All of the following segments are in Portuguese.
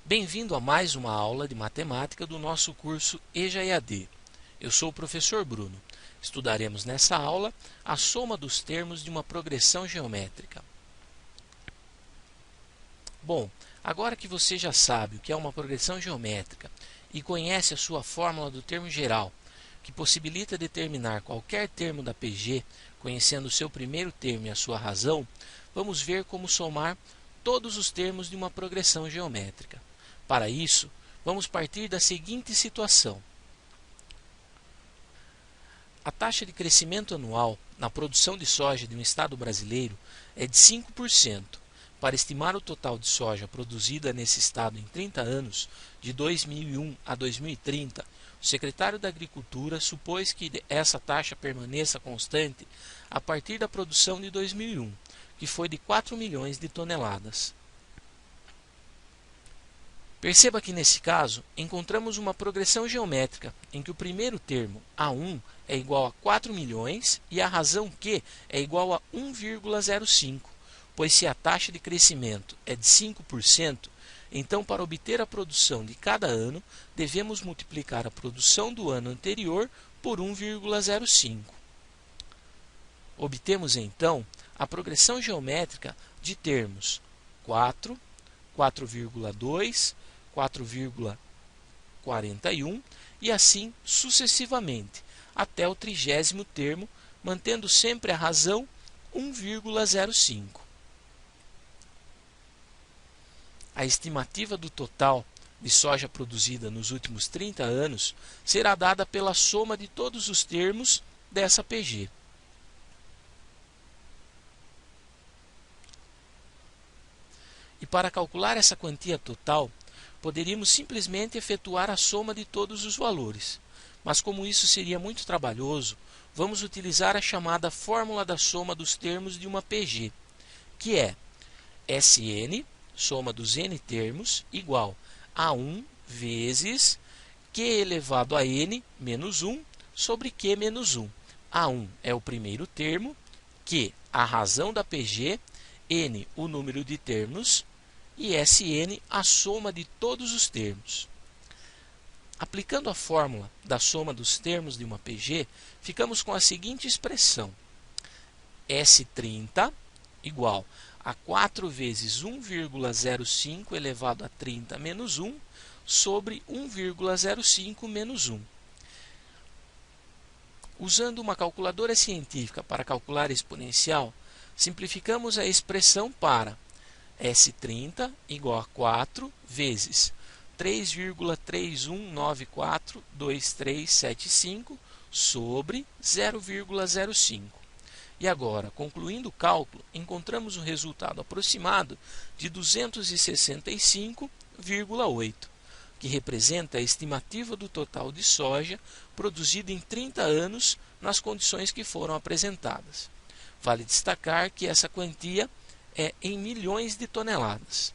Bem-vindo a mais uma aula de matemática do nosso curso EJA EAD. Eu sou o professor Bruno. Estudaremos nessa aula a soma dos termos de uma progressão geométrica. Bom, agora que você já sabe o que é uma progressão geométrica e conhece a sua fórmula do termo geral, que possibilita determinar qualquer termo da PG, conhecendo o seu primeiro termo e a sua razão, vamos ver como somar todos os termos de uma progressão geométrica. Para isso, vamos partir da seguinte situação. A taxa de crescimento anual na produção de soja de um estado brasileiro é de 5%. Para estimar o total de soja produzida nesse estado em 30 anos, de 2001 a 2030, o secretário da Agricultura supôs que essa taxa permaneça constante a partir da produção de 2001, que foi de 4 milhões de toneladas. Perceba que nesse caso encontramos uma progressão geométrica em que o primeiro termo, A1, é igual a 4 milhões e a razão Q é igual a 1,05, pois se a taxa de crescimento é de 5%, então para obter a produção de cada ano, devemos multiplicar a produção do ano anterior por 1,05. Obtemos então a progressão geométrica de termos 4, 4,2, 4,41 e assim sucessivamente, até o 30º termo, mantendo sempre a razão 1,05. A estimativa do total de soja produzida nos últimos 30 anos será dada pela soma de todos os termos dessa PG. E para calcular essa quantia total, poderíamos simplesmente efetuar a soma de todos os valores. Mas como isso seria muito trabalhoso, vamos utilizar a chamada fórmula da soma dos termos de uma PG, que é Sn, soma dos n termos, igual a 1 vezes Q elevado a n menos 1 sobre Q menos 1. A1 é o primeiro termo, Q a razão da PG, n o número de termos, e Sn a soma de todos os termos. Aplicando a fórmula da soma dos termos de uma PG, ficamos com a seguinte expressão: S30 igual a 4 vezes 1,05 elevado a 30 menos 1 sobre 1,05 menos 1. Usando uma calculadora científica para calcular a exponencial, simplificamos a expressão para S30 igual a 4 vezes 3,31942375 sobre 0,05. E agora, concluindo o cálculo, encontramos o resultado aproximado de 265,8, que representa a estimativa do total de soja produzida em 30 anos nas condições que foram apresentadas. Vale destacar que essa quantia é em milhões de toneladas.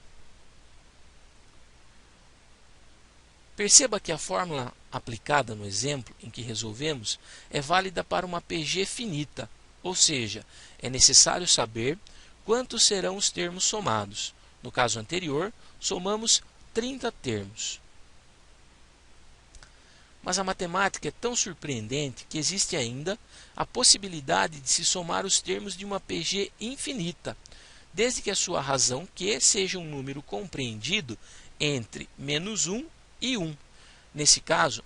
Perceba que a fórmula aplicada no exemplo em que resolvemos é válida para uma PG finita, ou seja, é necessário saber quantos serão os termos somados. No caso anterior, somamos 30 termos. Mas a matemática é tão surpreendente que existe ainda a possibilidade de se somar os termos de uma PG infinita, desde que a sua razão Q seja um número compreendido entre menos 1 e 1. Nesse caso,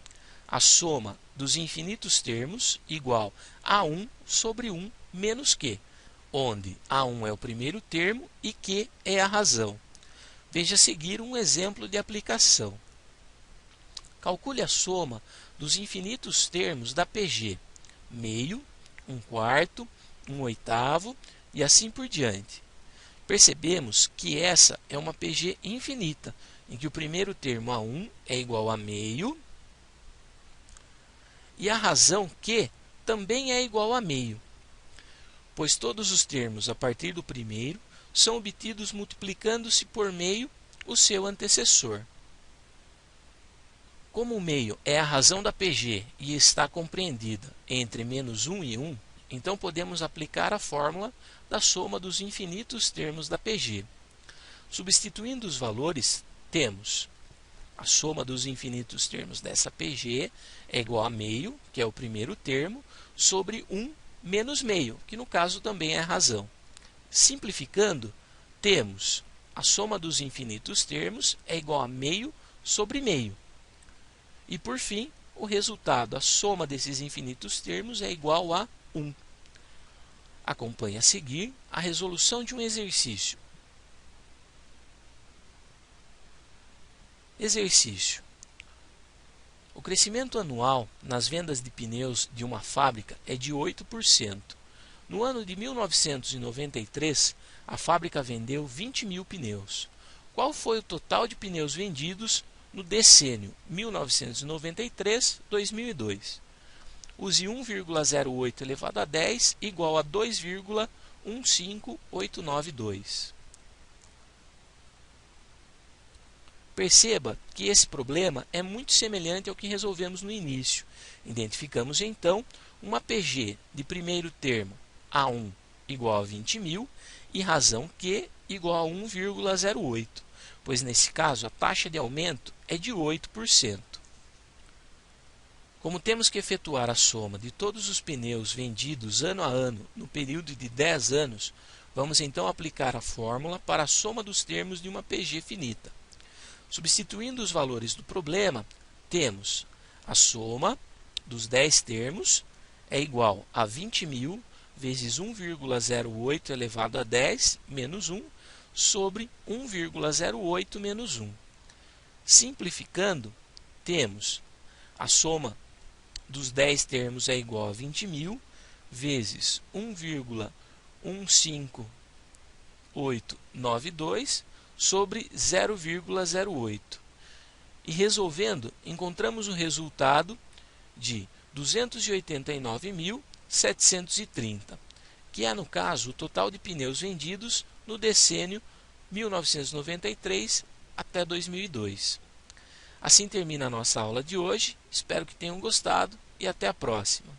a soma dos infinitos termos igual a 1 sobre 1 menos Q, onde A1 é o primeiro termo e Q é a razão. Veja a seguir um exemplo de aplicação. Calcule a soma dos infinitos termos da PG, meio, 1/4, 1/8 e assim por diante. Percebemos que essa é uma PG infinita, em que o primeiro termo A1 é igual a meio e a razão Q também é igual a meio, pois todos os termos a partir do primeiro são obtidos multiplicando-se por meio o seu antecessor. Como o meio é a razão da PG e está compreendida entre menos 1 e 1, então podemos aplicar a fórmula da soma dos infinitos termos da PG. Substituindo os valores, temos A soma dos infinitos termos dessa PG é igual a meio, que é o primeiro termo, sobre 1 menos meio, que no caso também é a razão. Simplificando, temos a soma dos infinitos termos é igual a meio sobre meio. E por fim, o resultado, a soma desses infinitos termos é igual a 1. Acompanhe a seguir a resolução de um exercício. Exercício. O crescimento anual nas vendas de pneus de uma fábrica é de 8%. No ano de 1993, a fábrica vendeu 20 mil pneus. Qual foi o total de pneus vendidos no decênio 1993-2002? Use 1,08 elevado a 10 igual a 2,15892. Perceba que esse problema é muito semelhante ao que resolvemos no início. Identificamos então uma PG de primeiro termo A1 igual a 20 mil e razão Q igual a 1,08, pois nesse caso a taxa de aumento é de 8%. Como temos que efetuar a soma de todos os pneus vendidos ano a ano no período de 10 anos, vamos então aplicar a fórmula para a soma dos termos de uma PG finita. Substituindo os valores do problema, temos a soma dos 10 termos é igual a 20 mil vezes 1,08 elevado a 10 menos 1 sobre 1,08 menos 1. Simplificando, temos a soma dos 10 termos é igual a 20 mil vezes 1,15892 sobre 0,08. E resolvendo, encontramos o resultado de 289.730, que é, no caso, o total de pneus vendidos no decênio 1993 até 2002. Assim termina a nossa aula de hoje. Espero que tenham gostado e até a próxima.